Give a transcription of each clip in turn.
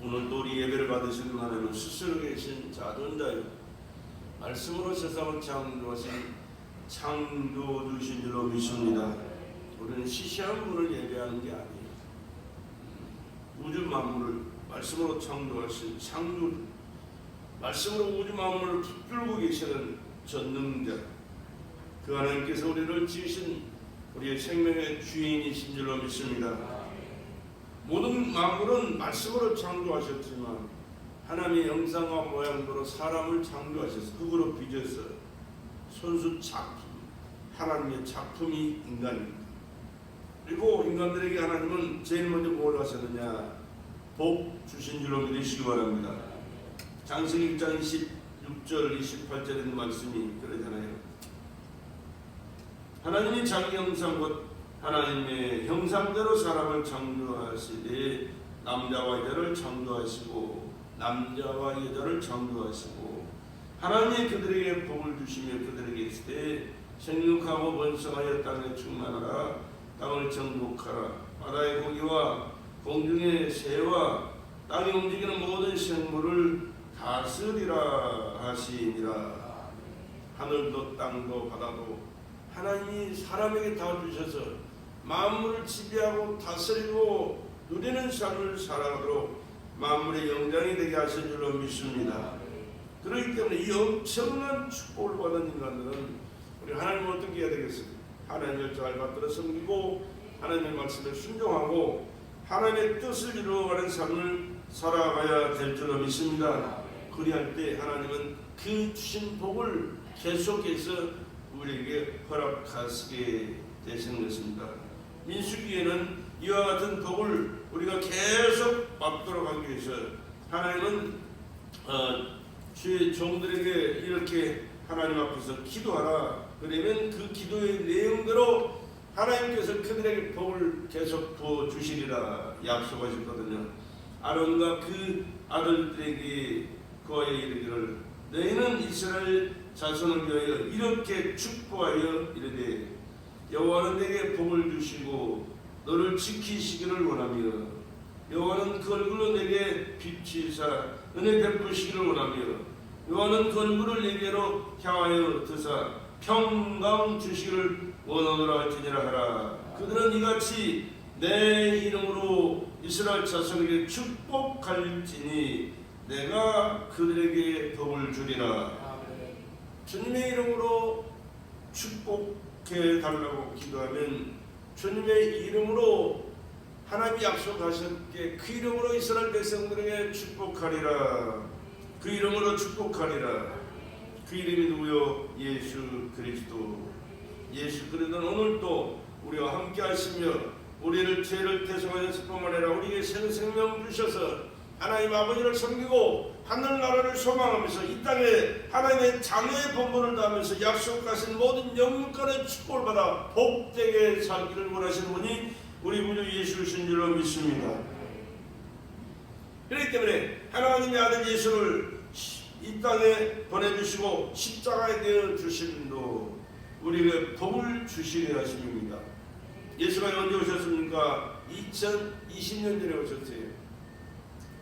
오늘도 우리 예배를 받으시는 하나님은 스스로 계신 자존자요 말씀으로 세상을 창조하신 창조주신 줄로 믿습니다. 우리는 시시한 분을 예배하는 게 아니에요. 우주 만물을 말씀으로 창조하신 창조, 말씀으로 우주 만물을 붙들고 계시는 전능자, 그 하나님께서 우리를 지으신 우리의 생명의 주인이신 줄로 믿습니다. 모든 만물은 말씀으로 창조하셨지만 하나님의 형상과 모양대로 사람을 창조하셔서 흙으로 빚어서 손수 작품, 하나님의 작품이 인간입니다. 그리고 인간들에게 하나님은 제일 먼저 뭘 하셨느냐? 복 주신 줄로 믿으시기 바랍니다. 창세기 1장 26절 28절에 있는 말씀이 그러잖아요. 하나님이 자기 형상 곧 하나님의 형상대로 사람을 창조하시되 남자와 여자를 창조하시고 남자와 여자를 창조하시고 하나님이 그들에게 복을 주시며 그들에게 이르시되 생육하고 번성하여 땅에 충만하라 땅을 정복하라 바다의 고기와 공중의 새와 땅에 움직이는 모든 생물을 다스리라 하시니라. 하늘도 땅도 바다도 하나님이 사람에게 다 주셔서 만물을 지배하고 다스리고 누리는 삶을 살아가도록 만물의 영장이 되게 하신 줄로 믿습니다. 그렇기 때문에 이 엄청난 축복을 받은 인간들은 우리 하나님을 어떻게 해야 되겠습니까? 하나님을 잘 받들어 섬기고 하나님의 말씀에 순종하고 하나님의 뜻을 이루어가는 삶을 살아가야 될 줄로 믿습니다. 그리할 때 하나님은 그 주신 복을 계속해서 우리에게 허락하시게 되시는 것입니다. 민수기에는 이와 같은 복을 우리가 계속 받도록 하기 위해서 하나님은 주의 종들에게 이렇게 하나님 앞에서 기도하라. 그러면 그 기도의 내용대로 하나님께서 그들에게 복을 계속 부어 주시리라 약속하셨거든요. 아론과 그 아들들에게 그와에 이르기를 너희는 이스라엘 자손을 위하여 이렇게 축복하여 이르되 여호와는 내게 복을 주시고 너를 지키시기를 원하며 여호와는 그 얼굴로 내게 비치사 은혜 베푸시기를 원하며 여호와는 그 얼굴을 내게로 향하여 드사 평강 주시기를 원하노라 할지니라 하라. 그들은 이같이 내 이름으로 이스라엘 자손에게 축복할지니 내가 그들에게 복을 주리라. 주님의 이름으로 축복해 달라고 기도하면 주님의 이름으로 하나님이 약속하셨기에 그 이름으로 이스라엘 백성들에게 축복하리라. 그 이름으로 축복하리라. 그 이름이 누구요? 예수 그리스도. 예수 그리스도는 오늘도 우리와 함께 하시며 우리를 죄를 대속하셨을 뿐만 아니라 우리에게 새 생명 주셔서 하나님 아버지를 섬기고 하늘나라를 소망하면서 이 땅에 하나님의 자녀의 본분을 다하면서 약속하신 모든 영육간의 축복을 받아 복되게 살기를 원하시는 분이 우리 구주 예수신 줄로 믿습니다. 그렇기 때문에 하나님의 아들 예수를 이 땅에 보내주시고 십자가에 되어 주심도 우리에게 복을 주시려 하십니다. 예수가 언제 오셨습니까? 2020년 전에 오셨어요.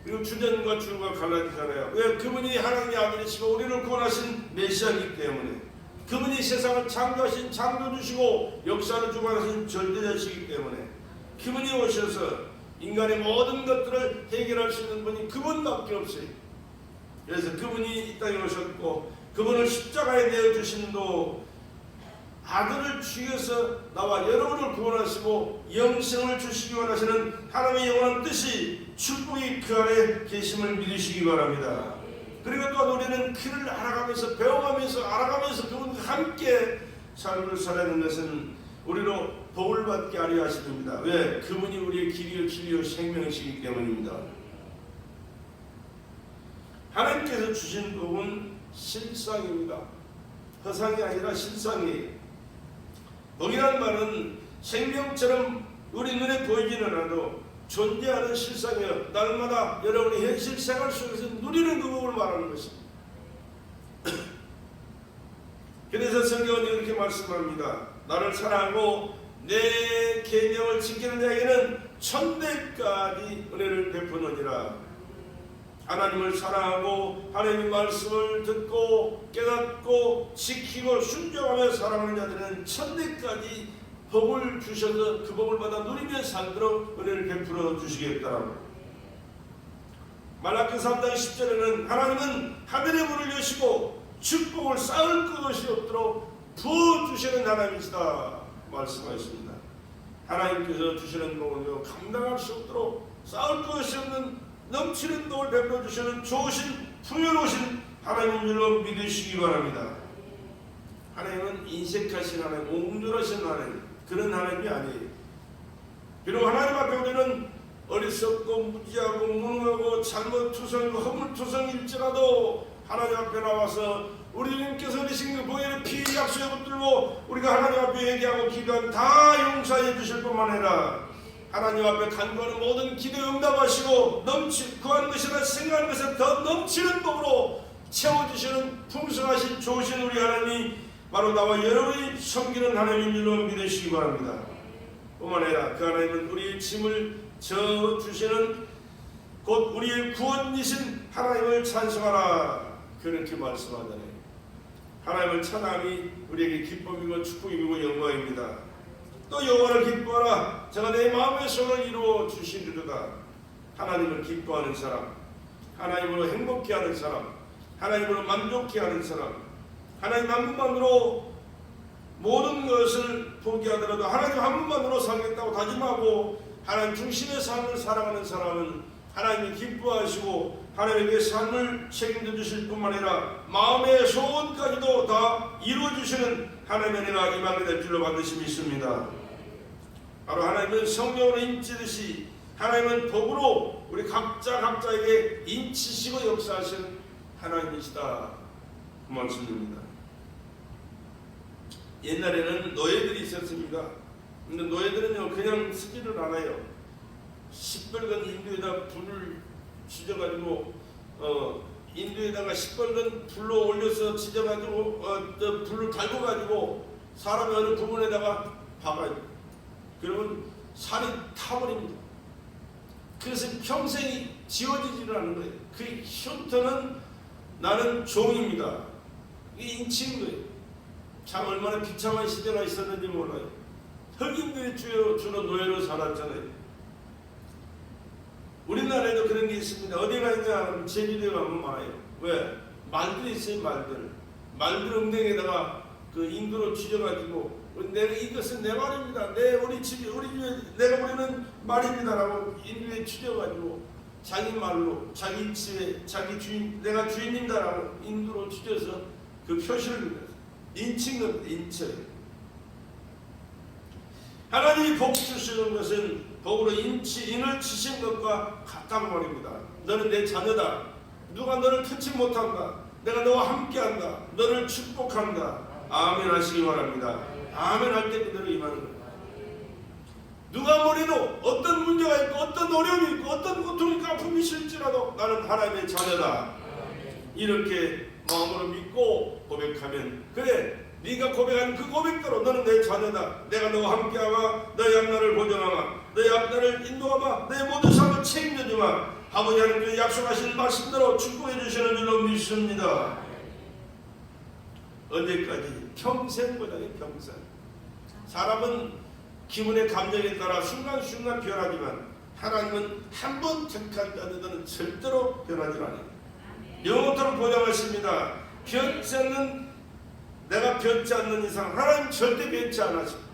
그리고 주전과 주가 갈라지잖아요. 왜? 그분이 하나님의 아들이시고 우리를 구원하신 메시아이기 때문에, 그분이 세상을 창조하신 창조주시고 역사를 주관하신 절대자시기 때문에, 그분이 오셔서 인간의 모든 것들을 해결할 수 있는 분이 그분밖에 없어요. 그래서 그분이 이 땅에 오셨고 그분을 십자가에 내어주심도 아들을 죽여서 나와 여러분을 구원하시고 영생을 주시기 원하시는 하나님의 영원한 뜻이 축복이 그 안에 계심을 믿으시기 바랍니다. 그리고 또 우리는 그를 알아가면서 배워가면서 알아가면서 그분과 함께 삶을 살아가는 것은 우리로 복을 받게 하려 하십니다. 왜? 그분이 우리의 길이요 진리요 생명이시기 때문입니다. 하나님께서 주신 복은 실상입니다. 허상이 아니라 실상이에요. 복이라는 말은 생명처럼 우리 눈에 보이지는 않아도 존재하는 실상이여 날마다 여러분이 현실 생활 속에서 누리는 그 복을 말하는 것입니다. 그래서 성경은 이렇게 말씀합니다. 나를 사랑하고 내 계명을 지키는 자에게는 천대까지 은혜를 베푸느니라. 하나님을 사랑하고 하나님의 말씀을 듣고 깨닫고 지키고 순종하며 살아가는 자들은 천대까지 복을 주셔서 그 복을 받아 누리며 살도록 은혜를 베풀어 주시겠다라고. 말라기 3장 10절에는 하나님은 하늘의 문을 여시고 축복을 쌓을 것이 없도록 부어주시는 하나님이시다 말씀하셨습니다. 하나님께서 주시는 복을 감당할 수 없도록 쌓을 것이 없는 넘치는 복을 베풀어 주시는 좋으신 풍요로우신 하나님인 줄로 믿으시기 바랍니다. 하나님은 인색하신 하나님, 옹졸하신 하나님, 그런 하나님이 아니에요. 비록 하나님 앞에 우리는 어리석고 무지하고 무능하고 잘못투성이고 허물투성일지라도 하나님 앞에 나와서 우리 주님께서 내신 그 보혈의 피 약속에 붙들고 우리가 하나님 앞에 얘기하고 기도하면 다 용서해 주실 뿐만 아니라 하나님 앞에 간구하는 모든 기도에 응답하시고 구하는 것이나 생각하는 것에 더 넘치는 복으로 채워주시는 풍성하신 좋으신 우리 하나님이 바로 나와 여러분이 섬기는 하나님인 줄로 믿으시기 바랍니다. 뿐만 아니라 그 하나님은 우리의 짐을 져주시는 곧 우리의 구원이신 하나님을 찬송하라 그렇게 말씀하잖아요. 하나님을 찬양이 우리에게 기쁨이고 축복이고 영광입니다. 또 여호와를 기뻐하라 제가 내 마음의 소원을 이루어 주시리로다. 하나님을 기뻐하는 사람, 하나님으로 행복해하는 사람, 하나님으로 만족해하는 사람, 하나님 한 분만으로 모든 것을 포기하더라도 하나님 한 분만으로 살겠다고 다짐하고 하나님 중심의 삶을 살아가는 사람은 하나님이 기뻐하시고 하나님의 삶을 책임져 주실 뿐만 아니라 마음의 소원까지도 다 이루어주시는 하나님의 은혜가 임하게 될 줄로 반드시 믿습니다. 바로 하나님은 성령으로 인치듯이 하나님은 복으로 우리 각자에게 인치시고 역사하시는 하나님이시다 그 말씀입니다. 옛날에는 노예들이 있었습니다. 근데 노예들은요 그냥 쓰지를 않아요. 시뻘건 인두에다 불을 지져가지고 인두에다가 시뻘건 불로 올려서 지져가지고 불을 달궈가지고 사람의 어느 부분에다가 박아요. 그러면 살이 타버립니다. 그래서 평생이 지워지지를 않는 거예요. 그 흉터는 나는 종입니다. 이게 인치인 거예요. 참 얼마나 비참한 시대가 있었는지 몰라요. 흑인들이 주로 노예로 살았잖아요. 우리나라에도 그런 게 있습니다. 어디 가냐 제주도에 가면 많아요. 왜? 말들이 있어요. 말들 엉덩이에다가 그 인두로 쥐져가지고 내가 이것은 내 말입니다. 우리 집에 내가 부리는 말입니다라고 인두에 쥐져가지고 자기 말로 자기 집에 자기 주인 내가 주인입니다라고 인두로 쥐져서 그 표시를 합니다. 인친 겁니다. 인처. 하나님이 복 주시는 것은 복으로 인을 치신 것과 같다고 말입니다. 너는 내 자녀다. 누가 너를 터치 못한다. 내가 너와 함께한다. 너를 축복한다. 아멘 하시기 바랍니다. 아멘 할 때 그대로 임하는 거예요. 누가 뭐래도 어떤 문제가 있고 어떤 어려움이 있고 어떤 고통이 아픔이 있을지라도 나는 하나님의 자녀다. 이렇게 마음으로 믿고 고백하면 그래 네가 고백한 그 고백대로 너는 내 자녀다. 내가 너와 함께하마. 너의 앞날을 보존하마. 너의 앞날을 인도하마. 너의 모든 삶을 책임져주마. 아버지 하나님께서 약속하신 말씀대로 축복해 주시는 줄로 믿습니다. 언제까지? 평생보다는 평생. 사람은 기분의 감정에 따라 순간순간 변하지만 하나님은 한 번 택한 자들은 절대로 변하지 않아요. 영원토록 보장하십니다. 변치는 내가 변치 않는 이상 하나님 절대 변치 않으십니다.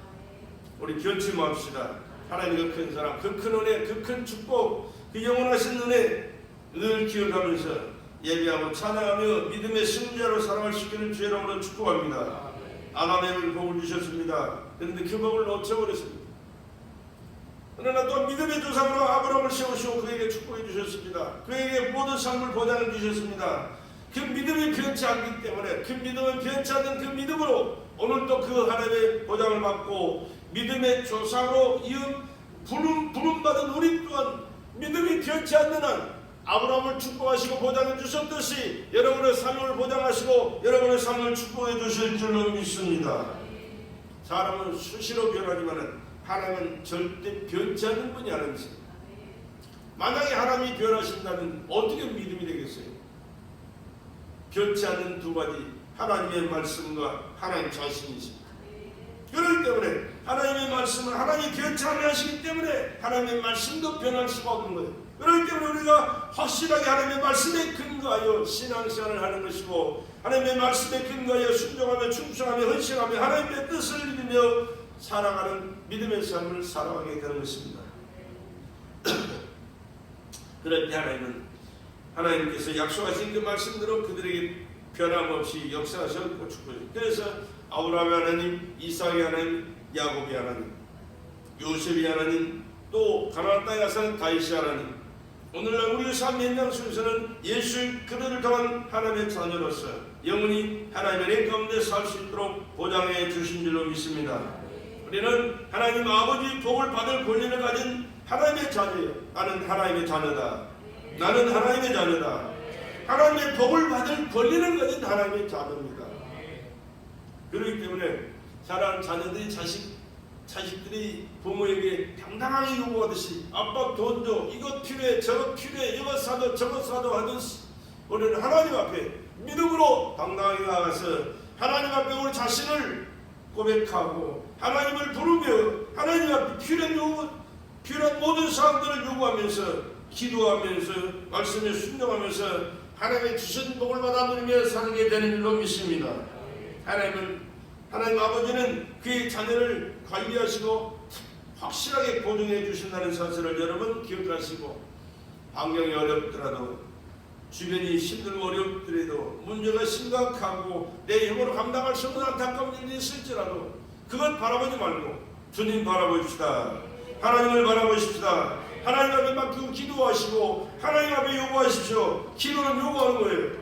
우리 변치 맙시다. 하나님의 큰 사랑, 그 큰 은혜, 그 큰 축복, 그 영원하신 은혜 늘 기억하면서 예배하고 찬양하며 믿음의 승자로 살아갈 수 있기를 주의 이름으로 축복합니다. 아담에게 복을 주셨습니다. 그런데 그 복을 놓쳐버렸습니다. 그러나 또 믿음의 조상으로 아브라함을 세우시고 그에게 축복해 주셨습니다. 그에게 모든 삶을 보장해 주셨습니다. 그 믿음이 변치 않기 때문에 그 믿음은 변치 않는 그 믿음으로 오늘 또 그 하나님의 보장을 받고 믿음의 조상으로 부름받은 우리 또한 믿음이 변치 않는 한 아브라함을 축복하시고 보장해 주셨듯이 여러분의 삶을 보장하시고 여러분의 삶을 축복해 주실 줄로 믿습니다. 사람은 수시로 변하지만 하나님은 절대 변치 않는 분이 아니지. 만약에 하나님이 변하신다면 어떻게 믿음이 되겠어요? 변치 않는 두 가지, 하나님의 말씀과 하나님 자신이십니다. 그렇기 때문에 하나님의 말씀은 하나님이 변치 않으시기 때문에 하나님의 말씀도 변할 수가 없는 거예요. 그렇기 때문에 우리가 확실하게 하나님의 말씀에 근거하여 신앙생활을 하는 것이고, 하나님의 말씀에 근거하여 순종하며 충성하며 헌신하며 하나님의 뜻을 믿으며 살아가는 믿음의 삶을 살아가게 되는 것입니다. 그럴 때 하나님께서 약속하신 그 말씀대로 그들에게 변함없이 역사하셨고 축복하셨습니다. 그래서 아브라함의 하나님, 이삭의 하나님, 야곱의 하나님, 요셉의 하나님, 또 가나안 땅에 가서 다윗의 하나님, 오늘날 우리의 삶의 현장 속에서는 예수 그들을 통한 하나님의 자녀로서 영원히 하나님의 은혜 가운데 살 수 있도록 보장해 주신 줄로 믿습니다. 우리는 하나님 아버지 복을 받을 권리를 가진 하나님의 자녀예요. 나는 하나님의 자녀다. 나는 하나님의 자녀다. 하나님의 복을 받을 권리를 가진 하나님의 자녀입니다. 그렇기 때문에 자라는 자녀들이 자식들이 부모에게 당당하게 요구하듯이 아빠 돈 줘, 이것 필요해, 저것 필요해, 이것 사줘, 저것 사줘 하듯이 우리는 하나님 앞에 믿음으로 당당하게 나가서 하나님 앞에 우리 자신을 고백하고 하나님을 부르며 하나님 앞에 필요한 모든 사항들을 요구하면서 기도하면서 말씀에 순종하면서 하나님의 주신 복을 받아 누리며 살게 되는 줄로 믿습니다. 하나님 아버지는 그의 자녀를 관리하시고 확실하게 보증해 주신다는 사실을 여러분 기억하시고, 환경이 어렵더라도 주변이 힘들고 어렵더라도 문제가 심각하고 내 힘으로 감당할 수 없는 안타까운 일이 있을지라도 그것 바라보지 말고 주님 바라보십시다. 하나님을 바라보십시다. 하나님 앞에 맡기고 기도하시고 하나님 앞에 요구하십시오. 기도는 요구하는 거예요.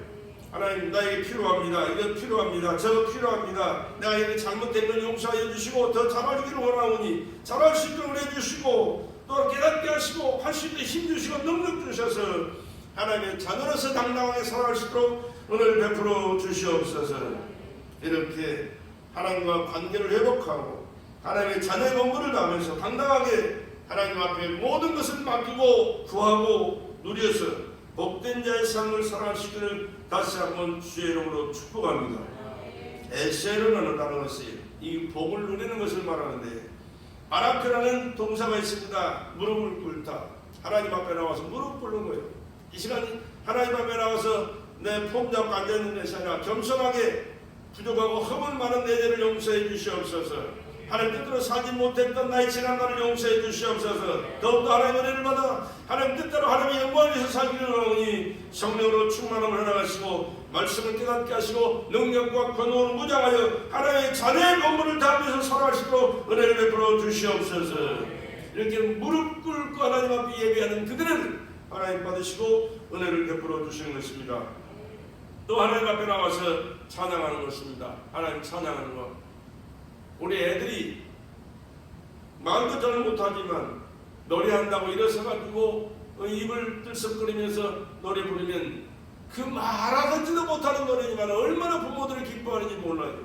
하나님, 나에게 필요합니다. 이거 필요합니다. 저거 필요합니다. 내가 이게 잘못된 걸 용서해 주시고 더 잘하기를 원하오니 잘할 수 있도록 해주시고 또 깨닫게 하시고 할 수 있도록 힘 주시고 능력 주셔서 하나님의 자녀로서 당당하게 살아갈 수 있도록 은혜를 베풀어 주시옵소서. 이렇게 하나님과 관계를 회복하고 하나님의 자녀의 본분을 다하면서 당당하게 하나님 앞에 모든 것을 맡기고 구하고 누려서 복된 자의 삶을 살아가시기를 다시 한번 주의 이름으로 축복합니다. 에세르라는 단어가 쓰여 이 복을 누리는 것을 말하는데, 바라크라는 동사가 있습니다. 무릎을 꿇다. 하나님 앞에 나와서 무릎 꿇는 거예요. 이 시간 하나님 앞에 나와서 내 폼 잡고 앉아있는 것이 아니라 겸손하게 부족하고 허물 많은 내 죄를 용서해 주시옵소서. 하나님 뜻대로 살지 못했던 나의 지난 날을 용서해 주시옵소서. 더욱더 하나님의 은혜를 받아 하나님 뜻대로 하나님의 영광을 위해서 살기를 원하오니 성령으로 충만함을 허락하시고 말씀을 깨닫게 하시고 능력과 권능으로 무장하여 하나님의 자녀의 본분을 다하면서 살아가시도록 은혜를 베풀어 주시옵소서. 이렇게 무릎 꿇고 하나님 앞에 예배하는 그들은 하나님 받으시고 은혜를 베풀어 주시는 것입니다. 또 하나님 앞에 나와서 찬양하는 것입니다. 하나님 찬양하는 것. 우리 애들이 말도 잘 못하지만 노래한다고 일어서가지고 입을 들썩거리면서 노래 부르면 그 말하지도 못하는 노래지만 얼마나 부모들이 기뻐하는지 몰라요.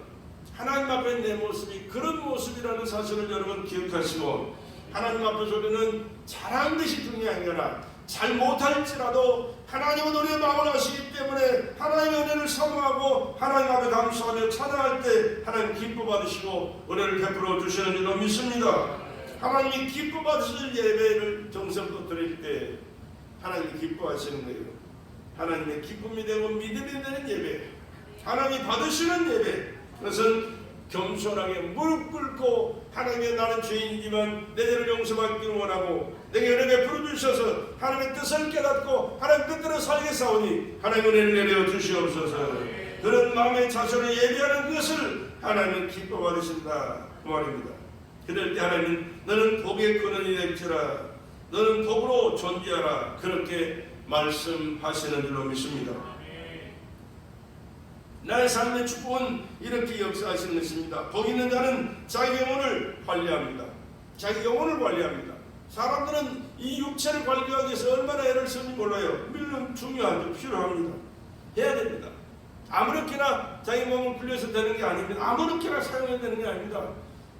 하나님 앞에 내 모습이 그런 모습이라는 사실을 여러분 기억하시고, 하나님 앞에서 우리는 잘한 것이 중요한 게 아니라 잘 못할지라도 하나님은 우리의 마음을 아시기 때문에 하나님의 은혜를 사모하고 하나님 앞에 감사하며 찬양할 때 하나님 기뻐 받으시고 은혜를 베풀어 주시는 줄로 믿습니다. 하나님이 기뻐 받으실 예배를 정성껏 드릴 때 하나님이 기뻐하시는 거예요. 하나님의 기쁨이 되고 믿음이 되는 예배, 하나님이 받으시는 예배, 그것은 겸손하게 무릎 꿇고 하나님의 나는 죄인이지만 내 죄를 용서받기를 원하고 내게 은혜 베풀어 주셔서 하나님의 뜻을 깨닫고 하나님 뜻대로 살겠사오니 하나님 은혜를 내려 주시옵소서. 그런 마음의 자세로 예배하는 것을 하나님은 기뻐 받으신다 그 말입니다. 그럴 때 하나님은 너는 복의 근원이 될지라 너는 복으로 존귀하라 그렇게 말씀하시는 줄로 믿습니다. 나의 삶의 축복은 이렇게 역사하시는 것입니다. 복 있는 자는 자기 영혼을 관리합니다. 자기 영혼을 관리합니다. 사람들은 이 육체를 관리하기 위해서 얼마나 애를 쓰는지 몰라요. 물론 중요하죠. 필요합니다. 해야 됩니다. 아무렇게나 자기 몸을 굴려서 되는 게 아닙니다. 아무렇게나 사용해야 되는 게 아닙니다.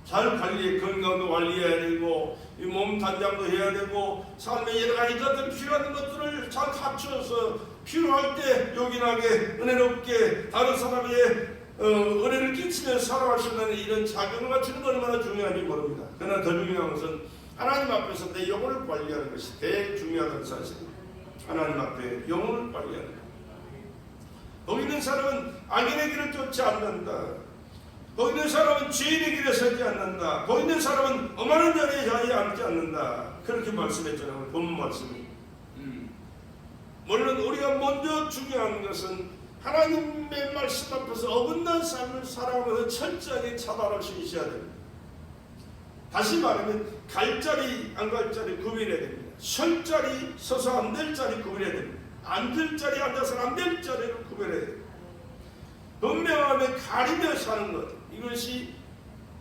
잘 관리해, 건강도 관리해야 되고 이 몸 단장도 해야 되고 삶의 여러 가지 것들 필요한 것들을 잘 갖추어서 필요할 때 요긴하게 은혜롭게 다른 사람에게 은혜를 끼치며 살아갈 수 있는 이런 자격을 갖추는 건 얼마나 중요한지 모릅니다. 그러나 더 중요한 것은 하나님 앞에서 내 영혼을 관리하는 것이 제일 중요하다는 사실입니다. 하나님 앞에 영혼을 관리하는 것. 거기 있는 사람은 악인의 길을 쫓지 않는다. 거기 있는 사람은 죄인의 길에 서지 않는다. 거기 있는 사람은 엄하는 자리에 앉지 않는다. 그렇게 말씀했잖아요. 본문 말씀이. 물론 우리가 먼저 중요한 것은 하나님의 말씀 앞에서 어긋난 삶을 살아가면서 철저하게 차단할 수 있어야 됩니다. 다시 말하면 갈 자리 안 갈 자리 구별해야 됩니다. 설 자리 서서 안 될 자리 구별해야 됩니다. 앉을 자리 앉아서 안 될 자리를 구별해야 됩니다. 분명하게 가리며 사는 것, 이것이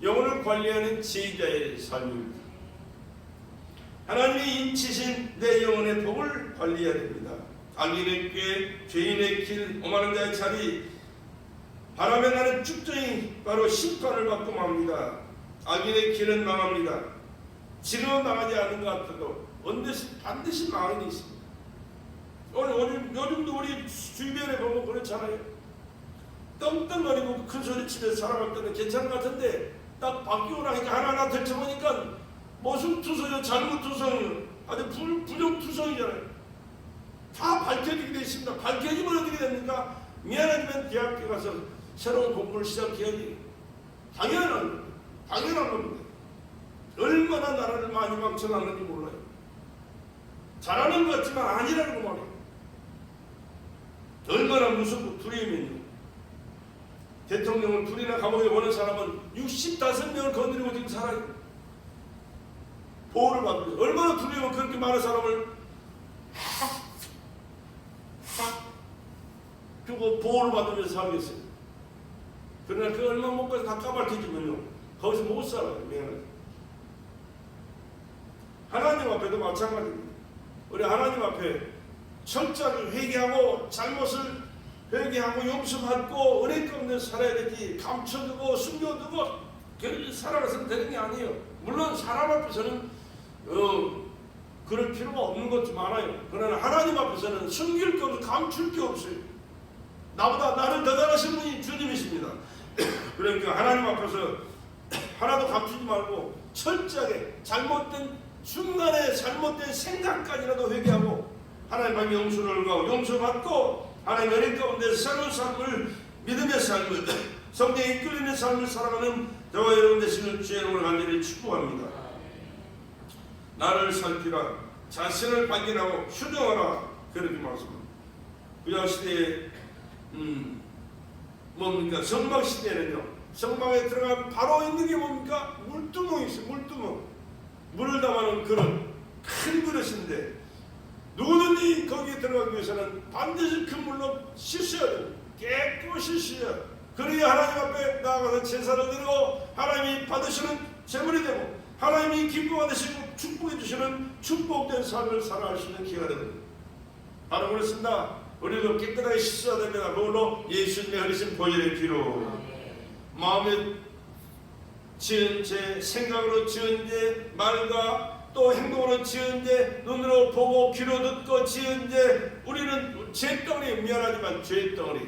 영혼을 관리하는 제자의 삶입니다. 하나님이 인치신 내 영혼의 복을 관리해야 됩니다. 악인의 꾀, 죄인의 길, 오만한 자의 자리, 바람에 나는 쭉정이 바로 심판을 받고 맙니다. 악인의 길은 망합니다. 지금은 망하지 않는 것 같아도 반드시 망인이 있습니다. 요즘도 우리 주변에 보면 그렇잖아요. 떵떵거리고 큰 소리 치면서 살아갈 때는 괜찮은 것 같은데 딱 바뀌고 나니까 하나하나 들춰보니까 무슨 투성이요, 잘못 투성이요, 아주 부정투성이잖아요. 다 밝혀지게 되어 있습니다. 밝혀지면 어떻게 됩니까? 미안하지만 대학교 가서 새로운 공부를 시작해야지. 당연한 겁니다. 얼마나 나라를 많이 망쳐놨는지 몰라요. 잘하는 것 같지만 아니라는 거 말이에요. 얼마나 무섭고 두려우면요. 대통령을 둘이나 감옥에 보낸 사람은 65명을 건드리고 지금 살아요. 보호를 받고 있어요. 얼마나 두려우면 그렇게 많은 사람을 그거 보호를 받으면서 살겠어요. 그러나 그 얼마 못 가서 다 까발켜지면요, 거기서 못 살아요. 미안하게. 하나님 앞에도 마찬가지입니다. 우리 하나님 앞에 철저하게 회개하고 잘못을 회개하고 용서받고 은혜 가운데 살아야 되지, 감춰두고 숨겨두고 그렇게 살아가서는 되는 게 아니에요. 물론 사람 앞에서는 그럴 필요가 없는 것도 많아요. 그러나 하나님 앞에서는 숨길 게 없고 감출 게 없어요. 나보다 나를 더 잘하신 분이 주님이십니다. 그러니까 하나님 앞에서 하나도 감추지 말고 철저하게 잘못된 순간에 잘못된 생각까지라도 회개하고 하나님 앞에 용서를 하고 용서받고 하나님의 은혜 가운데 새로운 삶을, 믿음의 삶을, 성령에 이끌리는 삶을 살아가는 저와 여러분 되시는 주의 이름으로 간절히 축복합니다. 나를 살피라, 자신을 발견하고 수정하라, 그렇게 말씀합니다. 구약 시대에 뭡니까? 성막 시대에는요, 성막에 들어가면 바로 있는 게 뭡니까? 물두멍이 있어요. 물두멍. 물을 담아놓은 그릇, 큰 그릇인데 누구든지 거기에 들어가기 위해서는 반드시 그 물로 씻어야 돼요. 깨끗이 씻어야 돼요. 그래야 하나님 앞에 나아가서 제사를 드리고 하나님이 받으시는 제물이 되고 하나님이 기뻐받으시고 축복해 주시는 축복된 삶을 살아갈 수 있는 기회가 됩니다. 바로 그렇습니다. 우리도 깨끗하게 씻어야 됩니다. 그걸로 예수님의 흘리신 보혈의 피로 마음에 지은 죄, 생각으로 지은 죄, 말과 또 행동으로 지은 죄, 눈으로 보고 귀로 듣고 지은 죄, 우리는 죄덩어리, 미안하지만 죄덩어리.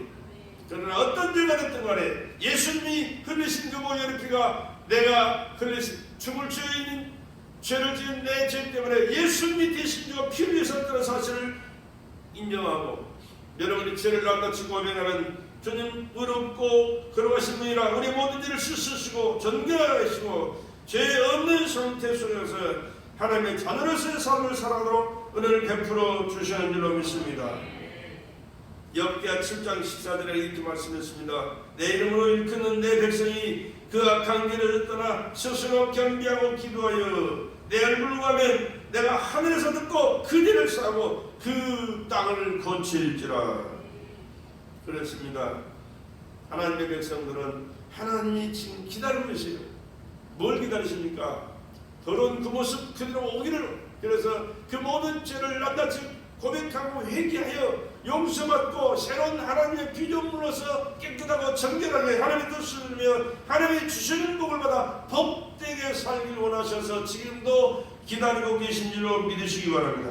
그러나 어떤 죄가 됐든 간에 예수님이 흘리신 그 보혈의 피가 내가 흘리신 죽을 죄인, 죄를 지은 내 죄 때문에 예수님이 대신 주가 피를 흘리셨다는 사실을 인정하고 여러분이 죄를 낱낱이 고백하는 주님 의롭고 거룩하신 분이라 우리 모든 죄를 씻으시고 정결하게 하시고 죄 없는 상태 속에서 하나님의 자녀로서의 삶을 살아가도록 은혜를 베풀어 주시는 줄로 믿습니다. 욥기야 7장 14절에 이렇게 말씀했습니다. 내 이름으로 일컫는 내 백성이 그 악한 길을 떠나 스스로 겸비하고 기도하여 내 얼굴을 구하면 내가 하늘에서 듣고 그 죄를 사하고 그 땅을 고칠지라. 그렇습니다. 하나님의 백성들은 하나님이 지금 기다리고 계세요. 뭘 기다리십니까? 더러운 그 모습 그대로 오기를. 그래서 그 모든 죄를 낱낱이 고백하고 회개하여 용서받고 새로운 하나님의 피조물로서 깨끗하고 정결하게 하나님의 뜻을 이루며 하나님이 주시는 복을 받아 복되게 살길 원하셔서 지금도 기다리고 계신 줄로 믿으시기 바랍니다.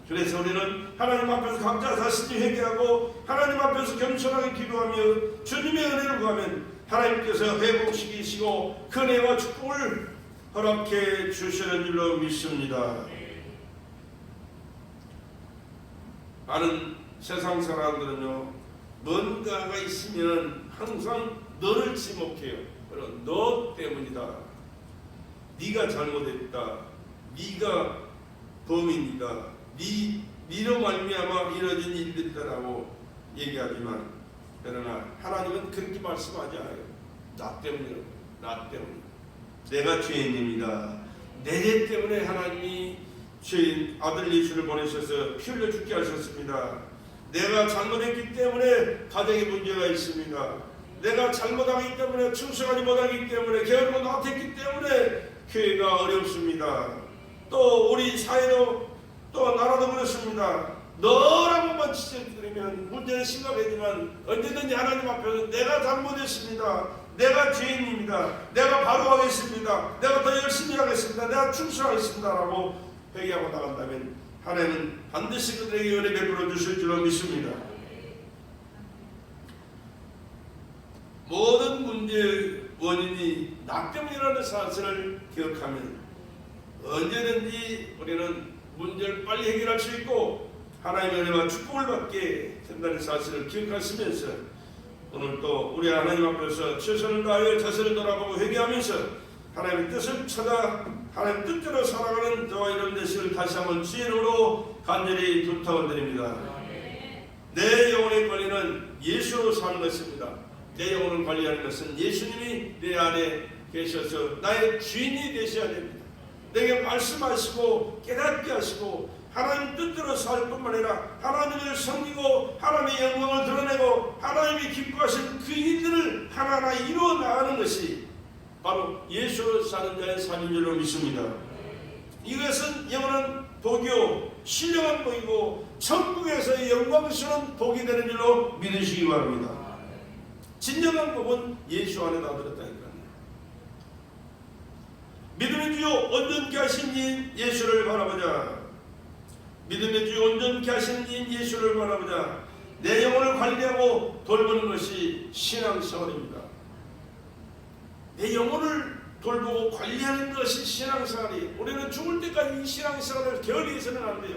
그래서 우리는 하나님 앞에서 각자 자신이 회개하고 하나님 앞에서 겸손하게 기도하며 주님의 은혜를 구하면 하나님께서 회복시키시고 그 은혜와 축복을 허락해 주시는 줄로 믿습니다. 많은 세상 사람들은요, 뭔가가 있으면 항상 너를 지목해요. 그럼 너 때문이다. 네가 잘못했다. 네가 범인이다. 네로 말미암아 이뤄진 일들이다라고 얘기하지만, 그러나 하나님은 그렇게 말씀하지 않아요. 나 때문이라고. 나 때문에. 내가 죄인입니다. 내 죄 때문에 하나님이 죄인 아들 예수를 보내셔서 피 흘려 죽게 하셨습니다. 내가 잘못했기 때문에 가정에 문제가 있습니다. 내가 잘못하기 때문에 충성하지 못하기 때문에 게으르고 나태했기 때문에 교회가 어렵습니다. 또 우리 사회도 또 나라도 그렇습니다. 너라고만 지적드리면 문제는 심각하지만 언제든지 하나님 앞에서 내가 잘못했습니다. 내가 죄인입니다. 내가 바로 하겠습니다. 내가 더 열심히 하겠습니다. 내가 충성하겠습니다 라고 회개하고 나간다면 하나님은 반드시 그들에게 은혜 베풀어 주실 줄로 믿습니다. 모든 문제의 원인이 나 때문이라는 사실을 기억하면 언제든지 우리는 문제를 빨리 해결할 수 있고 하나님의 은혜와 축복을 받게 된다는 사실을 기억하시면서 오늘 또 우리 하나님 앞에서 최선을 다하여 자신을 돌아보고 회개하면서 하나님의 뜻을 찾아 하나님 뜻대로 살아가는 저와 이런 되시를 다시 한번 주의로 간절히 부탁을 드립니다. 내 영혼의 관리는 예수로 사는 것입니다. 내 영혼을 관리하는 것은 예수님이 내 안에 계셔서 나의 주인이 되셔야 됩니다. 내게 말씀하시고 깨닫게 하시고 하나님 뜻대로 살 뿐만 아니라 하나님을 섬기고 하나님의 영광을 드러내고 하나님이 기뻐하신 그 일들을 하나하나 이루어 나가는 것이 바로 예수로 사는 자의 삶인 줄로 믿습니다. 이것은 영원한 복이요 신령한 복이고 천국에서의 영광스러운 복이 되는 줄로 믿으시기 바랍니다. 진정한 복은 예수 안에 다 들었다니까요. 믿음의 주요 온전케 하신 이 예수를 바라보자. 믿음의 주요 온전케 하신 이 예수를 바라보자. 내 영혼을 관리하고 돌보는 것이 신앙생활입니다. 내 영혼을 돌보고 관리하는 것이 신앙생활이에요. 우리는 죽을 때까지 이 신앙생활을 게을리 해서는 안 돼요.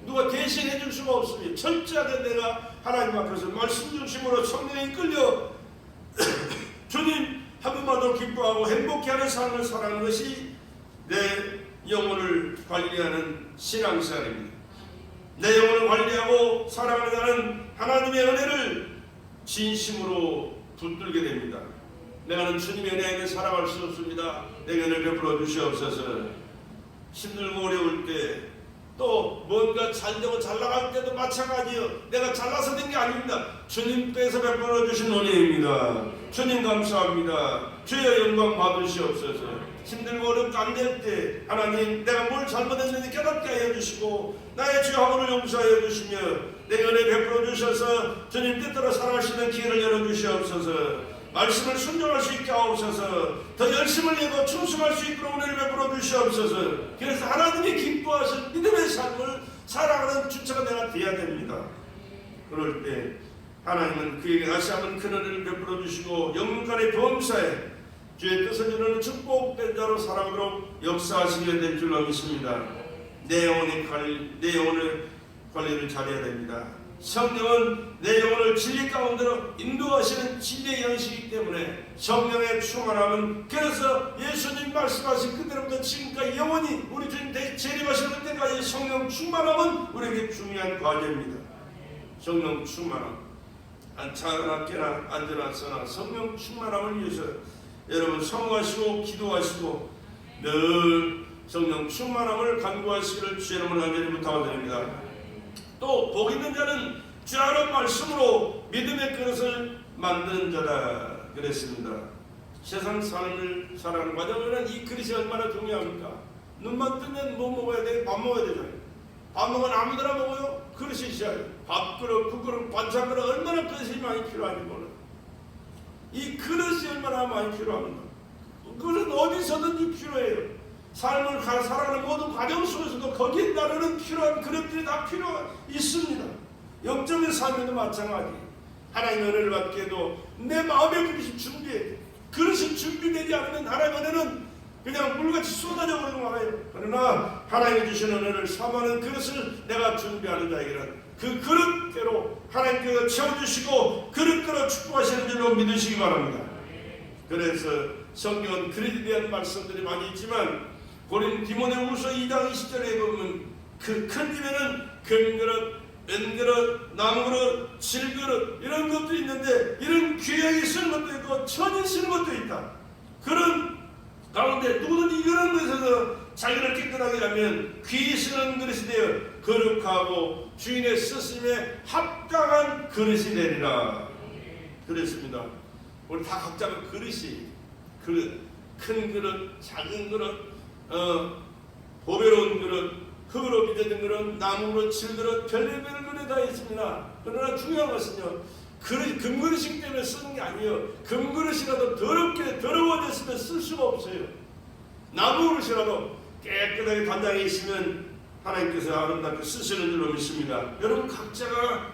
누가 대신해 줄 수가 없습니다. 철저하게 내가 하나님 앞에서 말씀 중심으로 성령에 이끌려 주님 한 분만도 기뻐하고 행복해하는 삶을 살아가는 것이 내 영혼을 관리하는 신앙생활입니다. 내 영혼을 관리하고 살아가는 하나님의 은혜를 진심으로 붙들게 됩니다. 내가는 주님의 은혜에 살아갈 수 없습니다. 내게 은혜를 베풀어 주시옵소서. 힘들고 어려울 때 또 뭔가 잘되고 잘나갈 때도 마찬가지요. 내가 잘나서 된 게 아닙니다. 주님께서 베풀어 주신 은혜입니다. 주님 감사합니다. 주의 영광 받으시옵소서. 힘들고 어렵고 안 될 때 하나님 내가 뭘 잘못했는지 깨닫게 하여 주시고 나의 죄 허물을 용서하여 주시며 내게 은혜 베풀어 주셔서 주님 뜻대로 살아갈 수 있는 기회를 열어주시옵소서. 말씀을 순종할 수 있게 하옵소서. 더 열심을 내고 충성할 수 있도록 은혜를 베풀어 주시옵소서. 그래서 하나님이 기뻐하신 믿음의 삶을 살아가는 주체가 내가 되어야 됩니다. 그럴 때 하나님은 그에게 다시 한번 큰 은혜를 베풀어 주시고 영문간의 범사에 주의 뜻을 이루는 축복된 자로 살아가도록 역사하시게 될 줄로 믿습니다. 내 영혼의 관리를 잘해야 됩니다. 성령은 내 영혼을 진리 가운데로 인도하시는 진리의 양식이기 때문에 성령의 충만함은 그래서 예수님 말씀하신 그때부터 지금까지 영원히 우리 주님 재림하시는 때까지 성령 충만함은 우리에게 중요한 과제입니다. 성령 충만함 차갑게나 앉아놨으나 성령 충만함을 위해서 여러분 성화하시고 기도하시고 늘 성령 충만함을 간구하시기를 주의 이름으로 간절히 부탁드립니다. 또 복 있는 자는 주 안의 말씀으로 믿음의 그릇을 만드는 자다 그랬습니다. 세상 삶을 살아가는 과정에는 이 그릇이 얼마나 중요합니까? 눈만 뜨면 뭐 먹어야 돼? 밥 먹어야 되잖아요. 밥 먹으면 아무데나 먹어요? 그릇이 있어야 돼요. 밥그릇, 국그릇, 반찬그릇 얼마나 그릇이 많이 필요한지 몰라요. 이 그릇이 얼마나 많이 필요합니다. 그것은 어디서든지 필요해요. 삶을 살아가는 모든 과정 속에서도 거기에 따르는 필요한 그릇들이 다 있습니다. 영적인 삶에도 마찬가지. 하나님의 은혜를 받기에도 내 마음의 그릇이 준비해야 돼. 그릇이 준비되지 않으면 하나님의 은혜는 그냥 물같이 쏟아져 버리고 말아요. 그러나 하나님이 주신 은혜를 사모하는 그릇을 내가 준비하는 자에게는 그 그릇대로 하나님께서 채워주시고 그릇대로 축복하시는 줄로 믿으시기 바랍니다. 그래서 성경은 그릇에 대한 말씀들이 많이 있지만 디모데후서 2장 20절에 보면 그 큰 집에는 금그릇, 은그릇, 나무그릇, 질그릇 이런 것도 있는데 이런 귀하게 쓰는 것도 있고 천히 쓰는 것도 있다. 그런 가운데 누구든지 이런 것에서 자기를 깨끗하게 하면 귀히 쓰는 그릇이 되어 거룩하고 주인의 쓰심에 합당한 그릇이 되리라. 그랬습니다. 우리 다 각자가 그릇이 큰 그릇, 작은 그릇, 보배로운 그릇, 흙으로 빚어진 그릇, 나무 그릇, 질그릇, 별의별 그릇이 다 있습니다. 그러나 중요한 것은요, 금그릇이기 때문에 쓰는 게 아니에요. 금그릇이라도 더러워졌으면 쓸 수가 없어요. 나무 그릇이라도 깨끗하게 단장에 있으면 하나님께서 아름답게 쓰시는 줄로 믿습니다. 여러분 각자가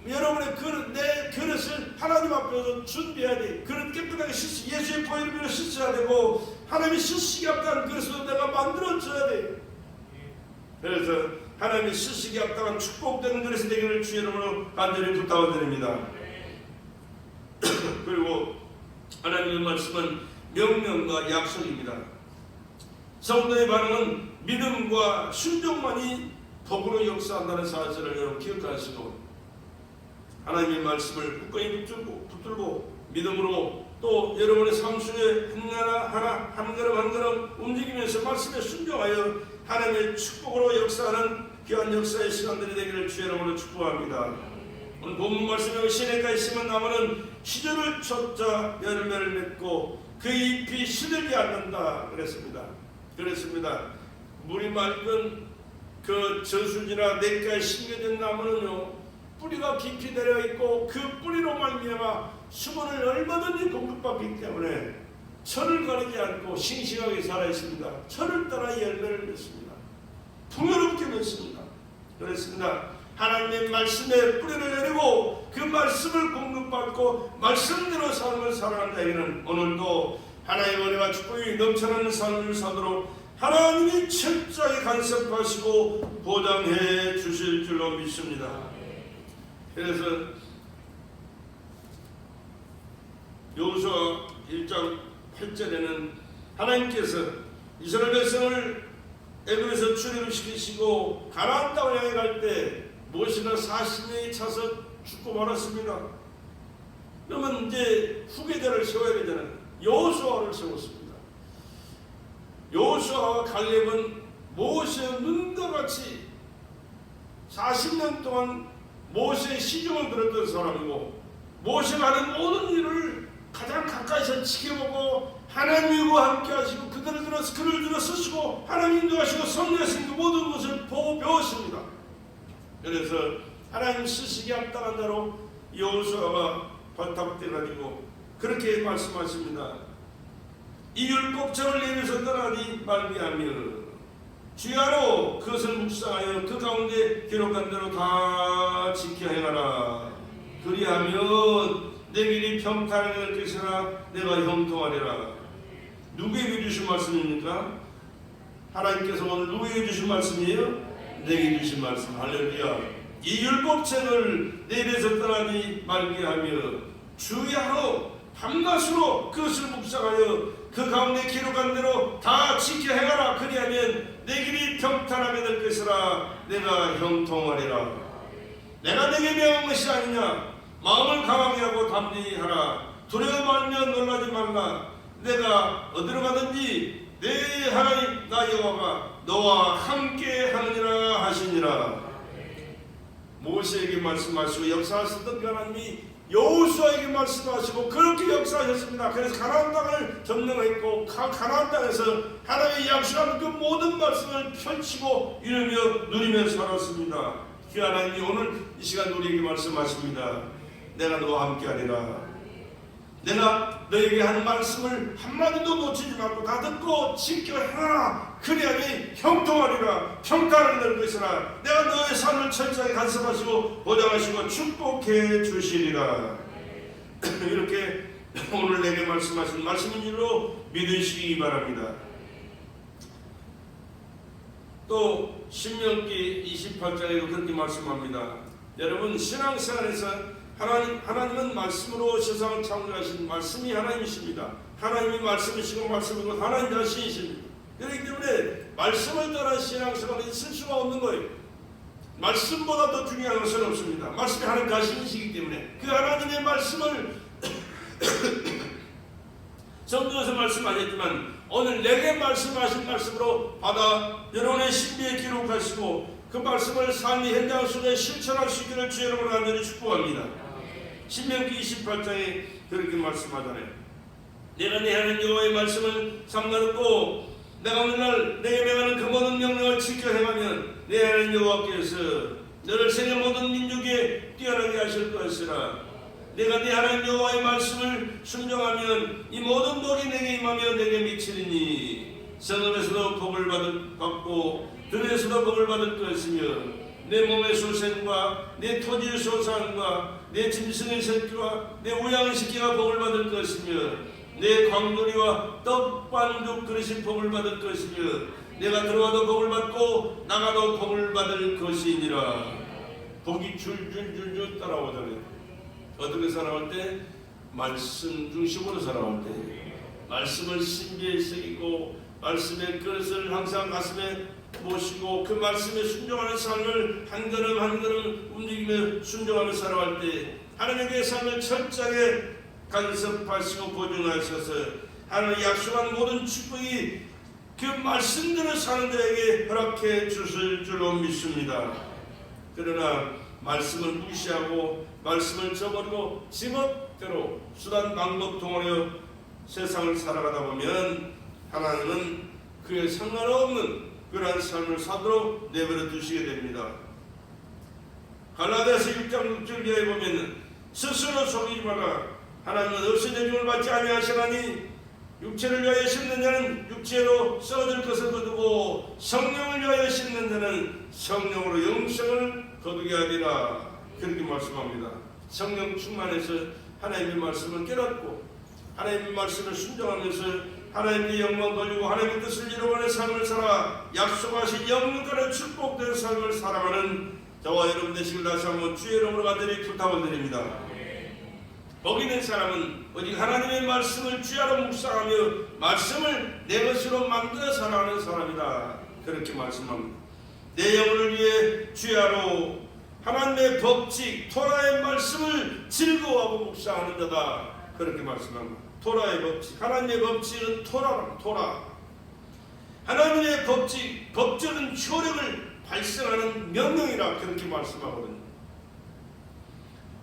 여러분의 내 그릇을 하나님 앞에서 준비해야 돼. 그릇 깨끗하게 예수의 보혈을 빌어 씻어야 되고 하나님이 쓰시기 합당한 그릇으로 내가 만들어줘야 돼. 그래서 하나님이 쓰시기 합당한 축복된 그릇이 되기를 주의 이름으로 간절히 부탁드립니다. 그리고 하나님의 말씀은 명령과 약속입니다. 성도의 반응은 믿음과 순종만이 복으로 역사한다는 사실을 여러분 기억하시고 하나님의 말씀을 굳건히 붙들고 믿음으로 또 여러분의 삶 속에 한 걸음 한 걸음 움직이면서 말씀에 순종하여 하나님의 축복으로 역사하는 귀한 역사의 시간들이 되기를 주의 이름으로 축복합니다. 오늘 본문 말씀에 시내가 있으면 나무는 시절을 쫓아 열매를 맺고 그 잎이 시들지 않는다 그랬습니다. 물이 맑은 그 저수지나 냇가에 심겨진 나무는요 뿌리가 깊이 내려 있고 그 뿌리로 말미암아 수분을 얼마든지 공급받기 때문에 철을 가리지 않고 싱싱하게 살아 있습니다. 철을 따라 열매를 맺습니다. 풍요롭게 맺습니다. 그렇습니다. 하나님의 말씀에 뿌리를 내리고 그 말씀을 공급받고 말씀대로 삶을 살아가는 자에게는 오늘도 하나님의 은혜와 축복이 넘쳐나는 삶을 사도록 하나님이 철저히 간섭하시고 보장해 주실 줄로 믿습니다. 그래서 여호수아 1장 8절에는 하나님께서 이스라엘 백성을 애굽에서 출애굽시키시고 가나안 땅을 향해 갈 때 모세가 40명이 차서 죽고 말았습니다. 그러면 이제 후계자를 세워야 되잖아요. 여호수아를 세웠습니다. 여호수아와 갈렙은 모세의 눈과 같이 40년 동안 모세의 시중을 들었던 사람이고 모세가 하는 모든 일을 가장 가까이서 지켜보고 하나님과 함께 하시고 그를 들어 쓰시고 하나님 인도하시고 성령하신 그 모든 것을 보고 배웠습니다. 그래서 하나님 쓰시기 합당한 자로 여호수아가 발탁돼가지고 그렇게 말씀하십니다. 이 율법책을 내려서 떠나니 말미암며 주야로 그것을 묵상하여 그 가운데 기록한 대로 다 지켜 행하라. 그리하면 내 길이 평탄하게 될 것이라 내가 형통하리라. 누구에게 주신 말씀입니까? 하나님께서 오늘 누구에게 주신 말씀이에요? 내게 주신 말씀. 할렐루야. 이 율법책을 내일에서 떠나니 말미하며 주야로 밤낮으로 그것을 묵상하여 그 가운데 기록한 대로 다 지켜 행하라. 그리하면 내 길이 평탄하게 될 것이라 내가 형통하리라. 내가 내게 명한 것이 아니냐. 마음을 강하게 하고 담대히 하라. 두려워 말며 놀라지 말라. 내가 어디로 가든지 내 하나님 나 여호와가 너와 함께 하느니라 하시니라. 모세에게 말씀하시고 역사하셨던 그 하나님이 여호수아에게 말씀하시고 그렇게 역사하셨습니다. 그래서 가나안 땅을 점령했고 가나안 땅에서 하나님의 약속한 그 모든 말씀을 펼치고 이루며 누리며 살았습니다. 주 하나님이 오늘 이 시간 우리에게 말씀하십니다. 내가 너와 함께하리라. 내가 너에게 한 말씀을 한마디도 놓치지 말고 다 듣고 지켜 행하라. 그리하니 형통하리라. 평강을 낼 것이라. 내가 너의 삶을 철저히 간섭하시고 보장하시고 축복해 주시리라. 이렇게 오늘 내게 말씀하신 말씀인 줄로 믿으시기 바랍니다. 또 신명기 28장에도 그렇게 말씀합니다. 여러분, 신앙생활에서 하나님은 말씀으로 세상을 창조하신 말씀이 하나님이십니다. 하나님이 말씀이시고 말씀이고 하나님 자신이십니다. 그렇기 때문에 말씀을 따라 신앙생활에 있을 수가 없는 거예요. 말씀보다 더 중요한 것은 없습니다. 말씀이 하나님 자신이시기 때문에 그 하나님의 말씀을 성경에서 말씀하셨지만 오늘 내게 말씀하신 말씀으로 받아 여러분의 신비에 기록하시고 그 말씀을 삶의 현장 속에 실천할 수 있기를 주 여러분을 간절히 축복합니다. 신명기 28장에 그렇게 말씀하잖아요. 내가 네 하나님 여호와의 말씀을 삼가듣고 내가 오늘날 내게 명하는 그 모든 명령을 지켜 행하면 내 하나님 여호와께서 너를 세계 모든 민족에 뛰어나게 하실 것이라. 내가 네 하나님 여호와의 말씀을 순종하면 이 모든 복이 내게 임하며 내게 미치리니 성읍에서도 복을 받고 들에서도 복을 받을 것이며 내 몸의 소생과 내 토지의 소산과 내 짐승의 새끼와 내 우양의 새끼가 복을 받을 것이며 내 광돌이와 떡반죽 그릇이 복을 받을 것이며 내가 들어와도 복을 받고 나가도 복을 받을 것이니라. 복이 줄줄줄줄 따라오잖아요. 어떻게 살아갈 때? 말씀 중심으로 살아갈 때 말씀을 신비에 새기고 말씀의 그릇을 항상 가슴에 모시고 그 말씀에 순종하는 삶을 한 걸음 한 걸음 움직이며 순종하며 살아갈 때 하나님의 삶을 철저하게 간섭하시고 보증하셔서 하나님의 약속한 모든 축복이 그 말씀대로 사는 자에게 허락해 주실 줄로 믿습니다. 그러나 말씀을 무시하고 말씀을 저버리고 지멋대로 수단 방법 동원하여 세상을 살아가다 보면 하나님은 그에 상관없는 그러한 삶을 사도록 내버려 두시게 됩니다. 갈라디아서 6장 6절 이하에 보면 스스로 속이지 마라. 하나님은 없어진 죽을 받지 아니하시나니 육체를 위하여 심는 자는 육체로 썩어질 것을 거두고 성령을 위하여 심는 자는 성령으로 영생을 거두게 하리라. 그렇게 말씀합니다. 성령 충만해서 하나님의 말씀을 깨닫고 하나님의 말씀을 순종하면서 하나님의 영광 돌리고 하나님의 뜻을 이루어가는 삶을 살아 약속하신 영육간의 축복된 삶을 살아가는 저와 여러분 되시길 다시 한번 주의 이름으로 간절히 부탁을 드립니다. 복 있는 사람은 오직 하나님의 말씀을 주야로 묵상하며 말씀을 내 것으로 만들어 살아가는 사람이다. 그렇게 말씀합니다. 내 영혼을 위해 주야로 하나님의 법칙 토라의 말씀을 즐거워하고 묵상하는 자다. 그렇게 말씀합니다. 토라의 법칙, 하나님의 법칙은 토라. 하나님의 법칙, 법적인 효력을 발생하는 명령이라 그렇게 말씀하거든요.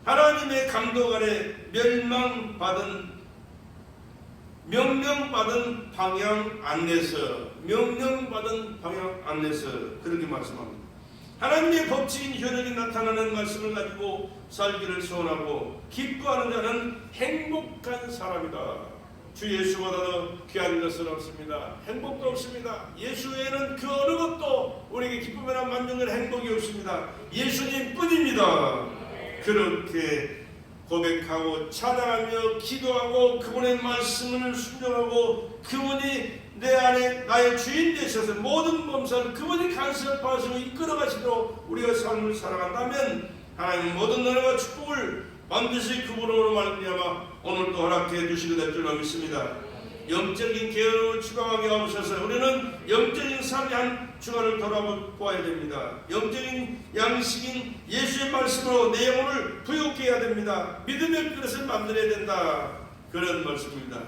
하나님의 감독 아래 명령받은 방향 안내서 그렇게 말씀합니다. 하나님의 법칙인 효력이 나타나는 말씀을 가지고 살기를 소원하고 기뻐하는 자는 행복한 사람이다. 주 예수보다 더 귀한 것은 없습니다. 행복도 없습니다. 예수 외에는 그 어느 것도 우리에게 기쁨이나 만족이나 행복이 없습니다. 예수님 뿐입니다. 그렇게 고백하고 찬양하며 기도하고 그분의 말씀을 순종하고 그분이 내 안에 나의 주인 되셔서 모든 범사를 그분이 간섭하시고 이끌어가시도록 우리가 삶을 살아간다면 하나님 모든 은혜와 축복을 반드시 그분으로 말미암아 오늘도 허락해 주시게 될 줄로 믿습니다. 영적인 계획을 추가하게 하셔서 우리는 영적인 삶의 한 주간을 돌아보아야 됩니다. 영적인 양식인 예수의 말씀으로 내 영혼을 부욕해 해야 됩니다. 믿음의 그릇을 만들어야 된다. 그런 말씀입니다.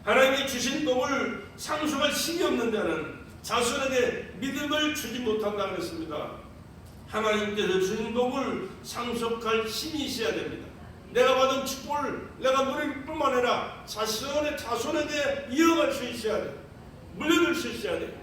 하나님이 주신 복을 상속할 힘이 없는 자는 자손에게 믿음을 주지 못한다 그랬습니다. 하나님께서 주신 복을 상속할 힘이 있어야 됩니다. 내가 받은 축복을 내가 누릴 뿐만 아니라 자손에게 이어갈 수 있어야 돼. 물려줄 수 있어야 돼.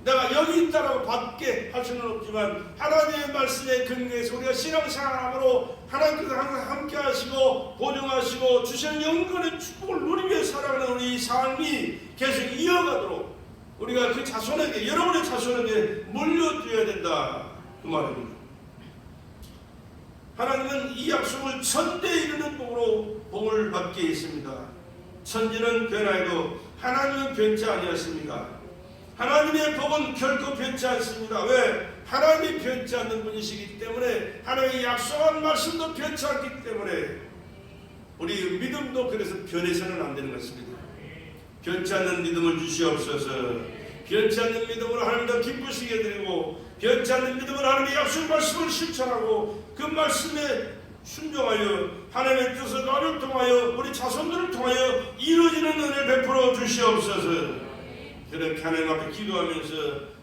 내가 여기 있다라고 받게 할 수는 없지만 하나님의 말씀에 근거해서 우리가 신앙생활함으로 하나님께서 항상 함께 하시고 보증하시고 주시는 영원의 축복을 누리며 살아가는 우리 삶이 계속 이어가도록 우리가 그 자손에게, 여러분의 자손에게 물려줘야 된다, 그 말입니다. 하나님은 이 약속을 천대에 이르는 복으로 복을 받게 했습니다. 천지는 변화해도 하나님은 변치 아니하십니다. 하나님의 복은 결코 변치 않습니다. 왜? 하나님이 변치 않는 분이시기 때문에, 하나님의 약속한 말씀도 변치 않기 때문에 우리 믿음도 그래서 변해서는 안 되는 것입니다. 변치 않는 믿음을 주시옵소서. 변치 않는 믿음으로 하나님도 기쁘시게 드리고, 변치 않는 믿음으로 하나님의 약속 말씀을 실천하고 그 말씀에 순종하여 하나님의 뜻을 나를 통하여 우리 자손들을 통하여 이루어지는 은혜를 베풀어 주시옵소서. 그렇게 하나님 앞에 기도하면서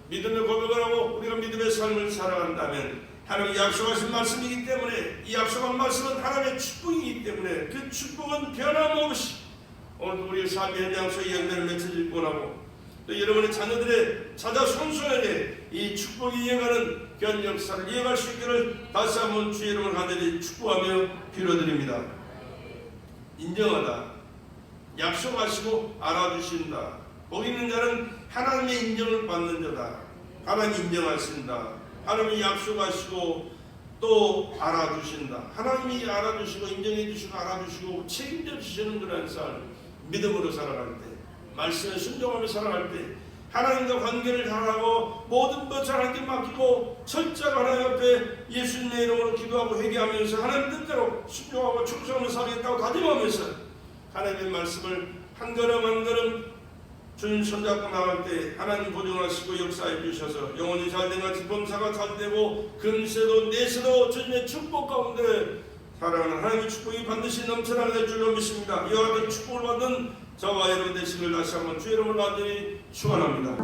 믿음의 고백을 하고 우리가 믿음의 삶을 살아간다면, 하나님이 약속하신 말씀이기 때문에, 이 약속한 말씀은 하나님의 축복이기 때문에 그 축복은 변함없이 오늘 우리의 삶의 현장 속에 열매를 맺혀질 원하고, 또 여러분의 자녀들의 자녀 손손에게 이 축복이 이어가는 귀한 역사를 이어갈 수 있기를 다시 한번 주의 이름을 간절히 축복하며 빌어드립니다. 인정하다, 약속하시고 알아주신다. 복 있는 자는 하나님의 인정을 받는 자다. 하나님 인정하신다. 하나님이 약속하시고 또 알아주신다. 하나님이 알아주시고 인정해 주시고 알아주시고 책임져 주시는 그런 삶, 믿음으로 살아갈 때, 말씀에 순종하며 살아갈 때, 하나님과 관계를 잘하고 모든 것을 하나님께 맡기고 철저하게 하나님 앞에 예수님의 이름으로 기도하고 회개하면서 하나님 뜻대로 순종하고 충성하며 살겠다고 다짐하면서 하나님의 말씀을 한 걸음 한 걸음 주님 손잡고 나갈 때 하나님 보증하시고 역사해 주셔서 영혼이 잘된 같이 범사가 잘되고 금세도 내세도 주님의 축복 가운데 살아가는 하나님의 축복이 반드시 넘쳐나게 될 줄로 믿습니다. 이와 같은 축복을 받는 저와 여러분 되시길 다시 한번 주의 이름을 간절히 축원합니다.